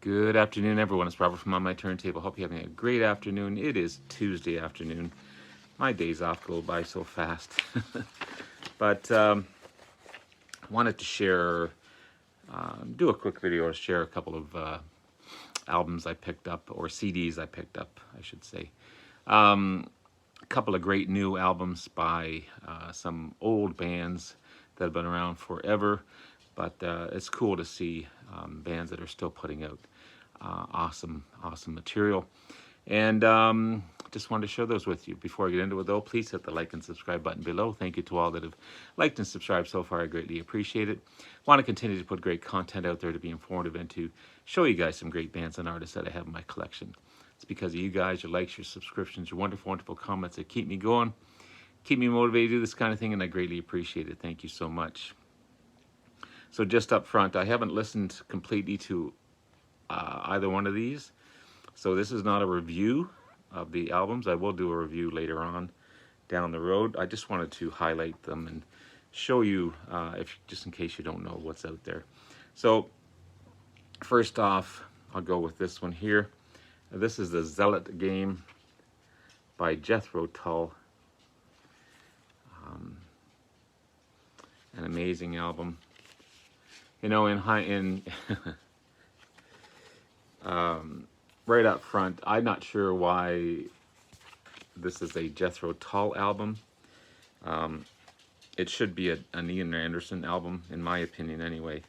Good afternoon, everyone. It's Robert from On My Turntable. Hope you're having a great afternoon. It is Tuesday afternoon. My days off go by so fast. But I wanted to share, do a quick video or share a couple of albums I picked up, or CDs I picked up, I should say. A couple of great new albums by some old bands that have been around forever, but it's cool to see bands that are still putting out awesome material. And just wanted to share those with you. Before I get into it, though, please hit the like and subscribe button below. Thank you to all that have liked and subscribed so far. I greatly appreciate it. Want to continue to put great content out there to be informative and to show you guys some great bands and artists that I have in my collection. It's because of you guys, your likes, your subscriptions, your wonderful, wonderful comments that keep me going, keep me motivated to do this kind of thing, and I greatly appreciate it. Thank you so much. So just up front, I haven't listened completely to either one of these. So this is not a review of the albums. I will do a review later on down the road. I just wanted to highlight them and show you, if just in case you don't know what's out there. So first off, I'll go with this one here. This is the Zealot Game by Jethro Tull. An amazing album. You know, right up front, I'm not sure why this is a Jethro Tull album. It should be an Ian Anderson album, in my opinion, anyway.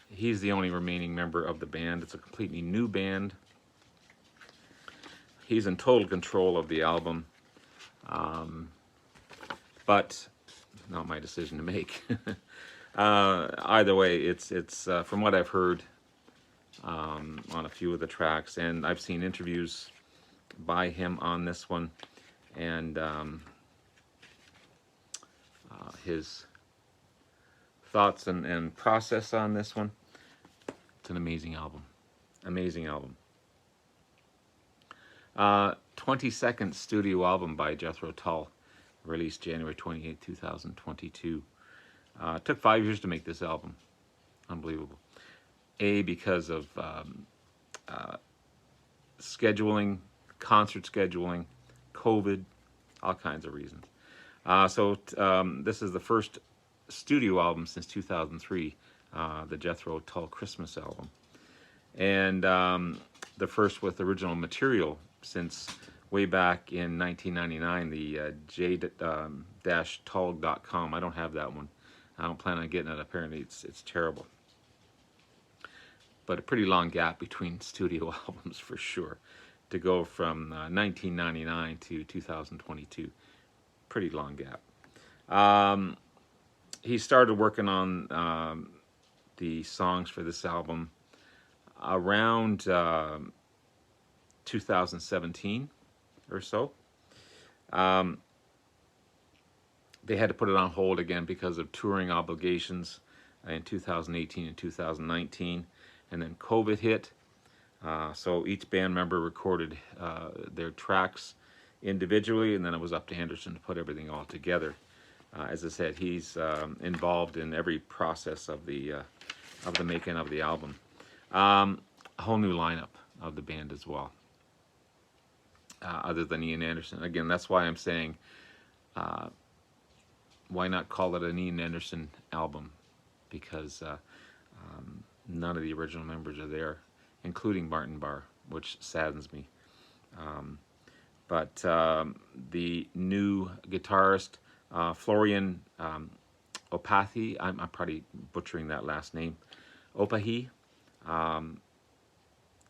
He's the only remaining member of the band. It's a completely new band. He's in total control of the album, but not my decision to make. Either way, it's from what I've heard on a few of the tracks, and I've seen interviews by him on this one, and his thoughts and process on this one. It's an amazing album. Amazing album. 22nd studio album by Jethro Tull, released January 28, 2022. Took 5 years to make this album. Unbelievable. Because of scheduling, concert scheduling, COVID, all kinds of reasons. This is the first studio album since 2003, the Jethro Tull Christmas album. And the first with original material since way back in 1999, the j-tull.com. I don't have that one. I don't plan on getting it. Apparently it's terrible. But a pretty long gap between studio albums for sure. To go from 1999 to 2022. Pretty long gap. He started working on the songs for this album around 2017 or so. They had to put it on hold again because of touring obligations in 2018 and 2019. And then COVID hit. So each band member recorded their tracks individually, and then it was up to Anderson to put everything all together. As I said, he's involved in every process of the making of the album. A whole new lineup of the band as well, other than Ian Anderson. Again, that's why I'm saying, why not call it an Ian Anderson album? Because none of the original members are there, including Martin Barre, which saddens me. But the new guitarist, Florian Opathi, I'm probably butchering that last name, Opahi,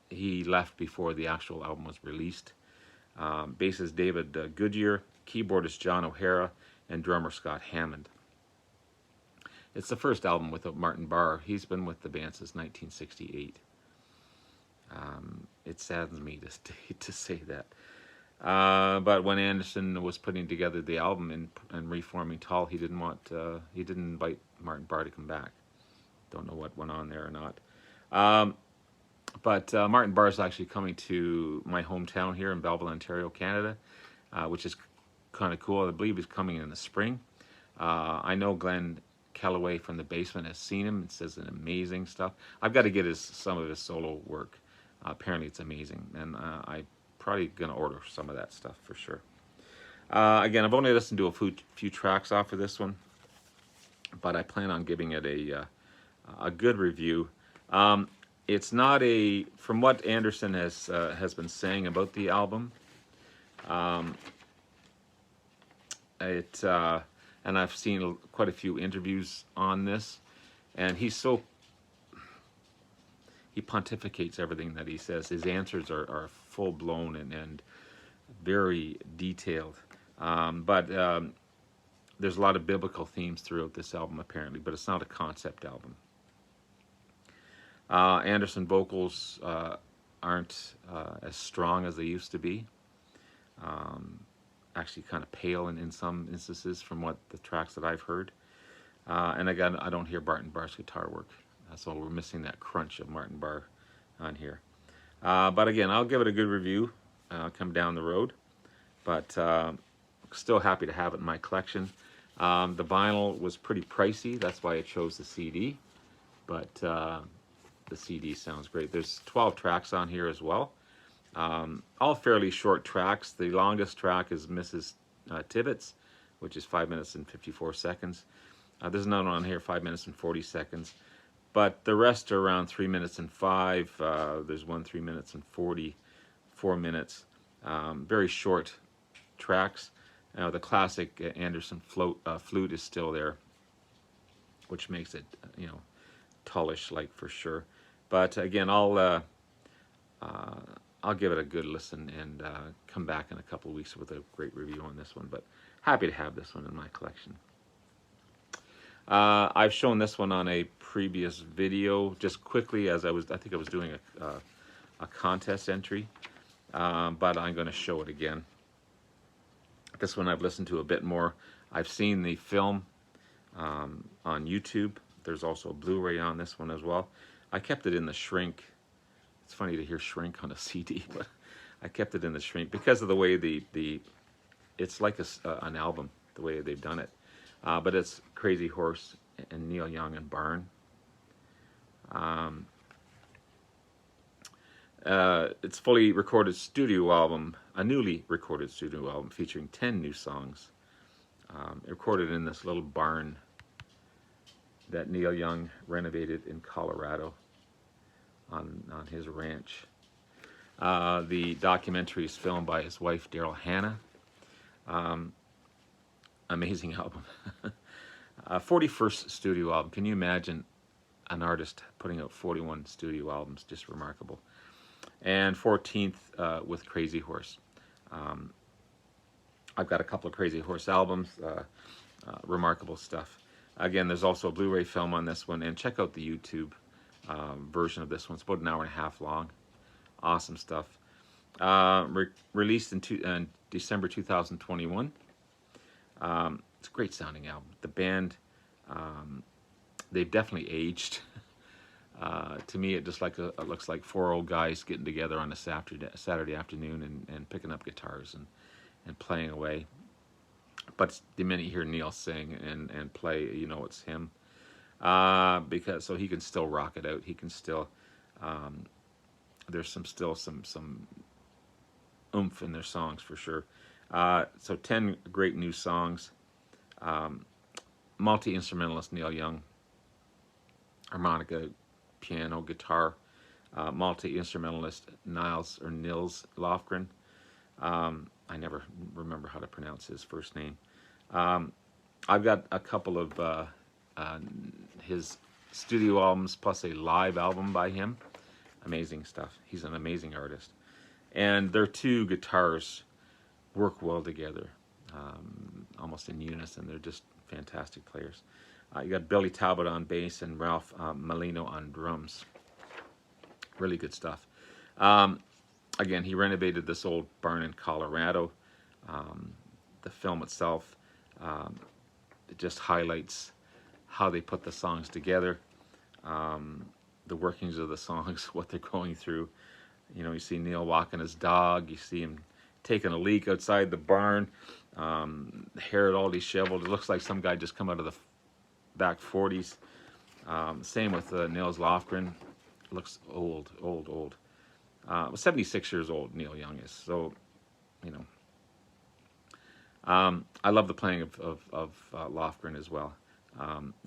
he left before the actual album was released. Bassist David Goodyear, keyboardist John O'Hara, and drummer Scott Hammond. It's the first album without Martin Barre. He's been with the band since 1968. It saddens me to say that. But when Anderson was putting together the album and reforming Tull, he didn't invite Martin Barre to come back. Don't know what went on there or not. But Martin Barre is actually coming to my hometown here in Belleville, Ontario, Canada, which is kind of cool. I believe he's coming in the spring. I know Glenn Kellaway from the Basement has seen him and says an amazing stuff. I've got to get some of his solo work. Apparently it's amazing, and I'm probably gonna order some of that stuff for sure. Again, I've only listened to a few tracks off of this one, but I plan on giving it a good review. It's not from what Anderson has been saying about the album. And I've seen quite a few interviews on this, and he pontificates everything that he says. His answers are full blown and very detailed. But there's a lot of biblical themes throughout this album apparently, but it's not a concept album. Anderson vocals aren't as strong as they used to be. Actually kind of pale in some instances from what the tracks that I've heard. And again, I don't hear Martin Barre's guitar work. So we're missing that crunch of Martin Barre on here. But again, I'll give it a good review. Come down the road. But still happy to have it in my collection. The vinyl was pretty pricey. That's why I chose the CD. But the CD sounds great. There's 12 tracks on here as well. All fairly short tracks. The longest track is Mrs. Tibbetts, which is 5 minutes and 54 seconds. There's another one on here, 5 minutes and 40 seconds. But the rest are around 3 minutes and 5. There's one 3 minutes and 44 minutes. Very short tracks. The classic Anderson flute is still there, which makes it, tullish like for sure. But again, I'll give it a good listen and come back in a couple of weeks with a great review on this one. But happy to have this one in my collection. I've shown this one on a previous video just quickly as I think I was doing a contest entry, but I'm going to show it again. This one I've listened to a bit more. I've seen the film on YouTube. There's also a Blu-ray on this one as well. I kept it in the shrink. It's funny to hear shrink on a CD, but I kept it in the shrink because of the way it's like an album, the way they've done it. But it's Crazy Horse and Neil Young and Barn. It's fully recorded studio album, a newly recorded studio album featuring 10 new songs. Recorded in this little barn that Neil Young renovated in Colorado on his ranch. The documentary is filmed by his wife, Daryl Hannah. Amazing album. 41st studio album. Can you imagine an artist putting out 41 studio albums? Just remarkable. And 14th with Crazy Horse. I've got a couple of Crazy Horse albums. Remarkable stuff. Again, there's also a Blu-ray film on this one. And check out the YouTube version of this one. It's about an hour and a half long. Awesome stuff. Released in December 2021. It's a great sounding album. The band, they've definitely aged. To me, it just it looks like four old guys getting together on a Saturday afternoon and picking up guitars and playing away. But the minute you hear Neil sing and play, you know it's him. Because so he can still rock it out. He can still. There's still some oomph in their songs for sure. So 10 great new songs. Multi-instrumentalist Neil Young. Harmonica, piano, guitar. Multi-instrumentalist Nils Lofgren. I never remember how to pronounce his first name. I've got a couple of his studio albums plus a live album by him. Amazing stuff. He's an amazing artist. And their two guitars work well together, almost in unison. They're just fantastic players. You got Billy Talbot on bass and Ralph Malino on drums. Really good stuff. Again, he renovated this old barn in Colorado. The film itself, it just highlights how they put the songs together, the workings of the songs, what they're going through. You know, you see Neil walking his dog, you see him taking a leak outside the barn, hair all disheveled. It looks like some guy just come out of back 40s. Same with Nils Lofgren. Looks old, old, old. 76 years old, Neil Young is. So, you know, I love the playing of Lofgren as well.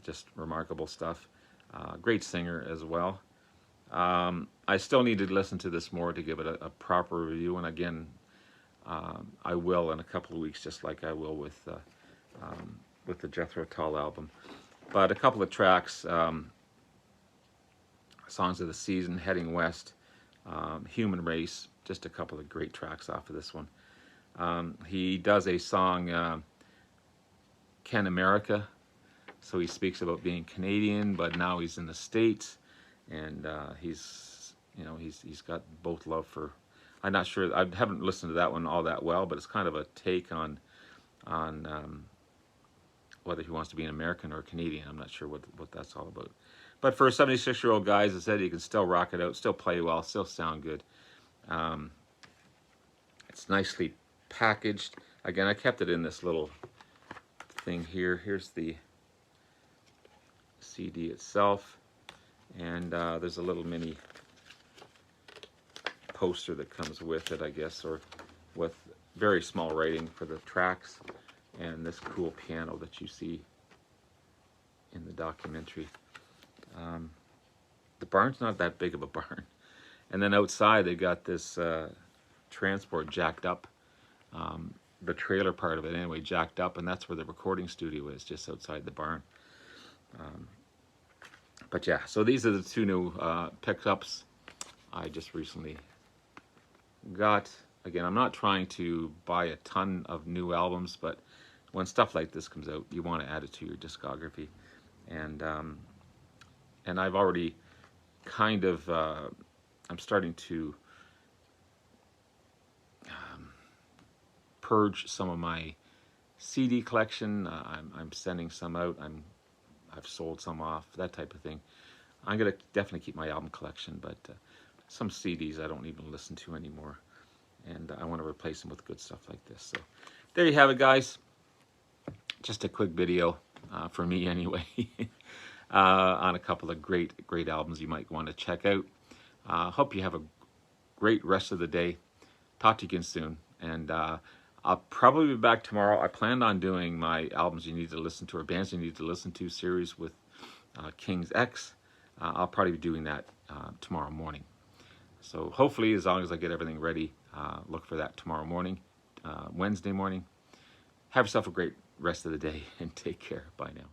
Just remarkable stuff. Great singer as well. I still need to listen to this more to give it a proper review. And again, I will in a couple of weeks, just like I will with the Jethro Tull album. But a couple of tracks, Songs of the Season, Heading West, Human Race, just a couple of great tracks off of this one. He does a song, Can America? So he speaks about being Canadian, but now he's in the States, and he's got both love for. I'm not sure. I haven't listened to that one all that well, but it's kind of a take on whether he wants to be an American or a Canadian. I'm not sure what that's all about. But for a 76-year-old guy, as I said, he can still rock it out, still play well, still sound good. It's nicely packaged. Again, I kept it in this little thing here. Here's the CD itself, and there's a little mini poster that comes with it, I guess, or with very small writing for the tracks, and this cool piano that you see in the documentary. The barn's not that big of a barn. And then outside they got this transport jacked up, the trailer part of it anyway, jacked up, and that's where the recording studio is, just outside the barn. But yeah, so these are the two new pickups I just recently got. Again, I'm not trying to buy a ton of new albums, but when stuff like this comes out, you want to add it to your discography. And I've already kind of, I'm starting to purge some of my CD collection. I'm sending some out. I've sold some off, that type of thing. I'm gonna definitely keep my album collection, but some CDs I don't even listen to anymore, and I want to replace them with good stuff like this. So there you have it, guys. Just a quick video for me anyway. On a couple of great albums you might want to check out. Hope you have a great rest of the day. Talk to you again soon, and I'll probably be back tomorrow. I planned on doing my albums you need to listen to, or bands you need to listen to series with King's X. I'll probably be doing that tomorrow morning. So hopefully, as long as I get everything ready, look for that tomorrow morning, Wednesday morning. Have yourself a great rest of the day, and take care. Bye now.